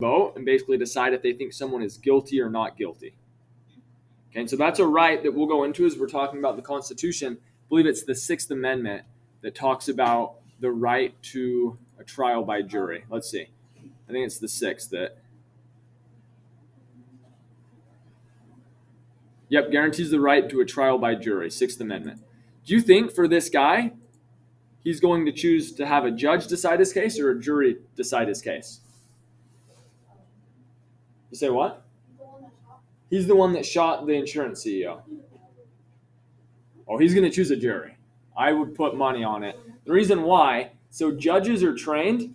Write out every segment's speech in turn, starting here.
vote and basically decide if they think someone is guilty or not guilty. Okay, and so that's a right that we'll go into as we're talking about the Constitution. I believe it's the 6th Amendment that talks about the right to a trial by jury. Let's see. I think it's the 6th that... Yep, guarantees the right to a trial by jury, 6th Amendment. Do you think for this guy, he's going to choose to have a judge decide his case or a jury decide his case? You say what? He's the one that shot the insurance CEO. Oh, he's going to choose a jury. I would put money on it. The reason why, so judges are trained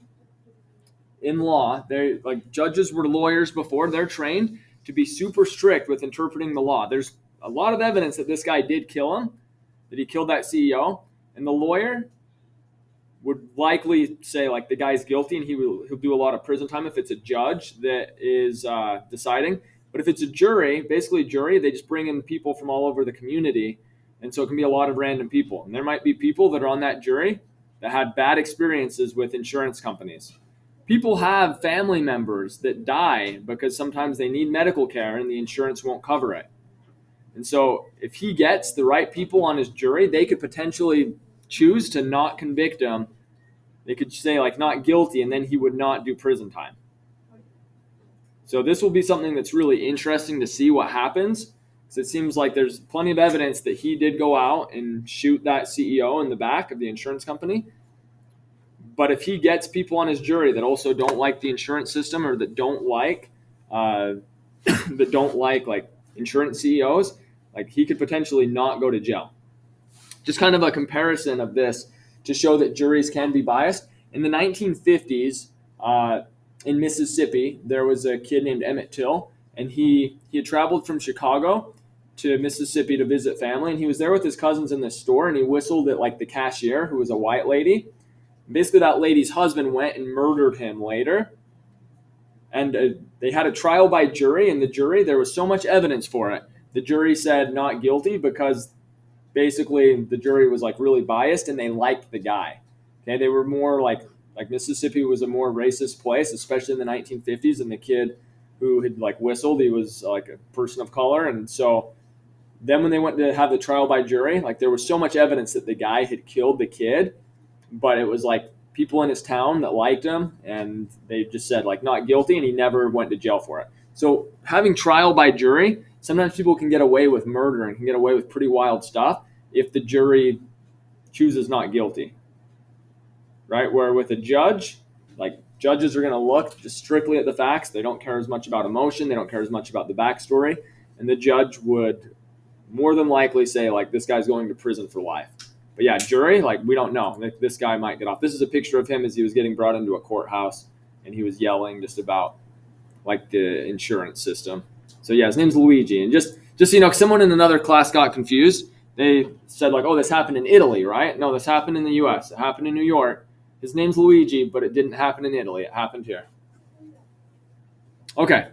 in law. They like judges were lawyers before. They're trained to be super strict with interpreting the law. There's a lot of evidence that this guy did kill him, that he killed that CEO, and the lawyer would likely say like the guy's guilty and he'll do a lot of prison time if it's a judge that is deciding. But if it's a jury, basically a jury, they just bring in people from all over the community. And so it can be a lot of random people. And there might be people that are on that jury that had bad experiences with insurance companies. People have family members that die because sometimes they need medical care and the insurance won't cover it. And so if he gets the right people on his jury, they could potentially choose to not convict him. They could say like not guilty, and then he would not do prison time. So this will be something that's really interesting to see what happens, because it seems like there's plenty of evidence that he did go out and shoot that CEO in the back of the insurance company. But if he gets people on his jury that also don't like the insurance system or that don't like like insurance CEOs, like he could potentially not go to jail. Just kind of a comparison of this to show that juries can be biased. In the 1950s, in Mississippi, there was a kid named Emmett Till, and he had traveled from Chicago to Mississippi to visit family, and he was there with his cousins in the store, and he whistled at like the cashier, who was a white lady. Basically, that lady's husband went and murdered him later, and they had a trial by jury, and the jury, there was so much evidence for it. The jury said not guilty because basically the jury was like really biased and they liked the guy. Okay, they were more like Mississippi was a more racist place, especially in the 1950s, and the kid who had like whistled, he was like a person of color. And so then when they went to have the trial by jury, like there was so much evidence that the guy had killed the kid, but it was like people in his town that liked him, and they just said like not guilty, and he never went to jail for it. So having trial by jury, sometimes people can get away with murder and can get away with pretty wild stuff if the jury chooses not guilty, right? Where with a judge, like judges are going to look just strictly at the facts. They don't care as much about emotion. They don't care as much about the backstory. And the judge would more than likely say like, this guy's going to prison for life. But yeah, jury, like we don't know. This guy might get off. This is a picture of him as he was getting brought into a courthouse, and he was yelling just about like the insurance system. So yeah, his name's Luigi. And just so you know, someone in another class got confused. They said like, oh, this happened in Italy, right? No, this happened in the U.S. It happened in New York. His name's Luigi, but it didn't happen in Italy. It happened here. Okay.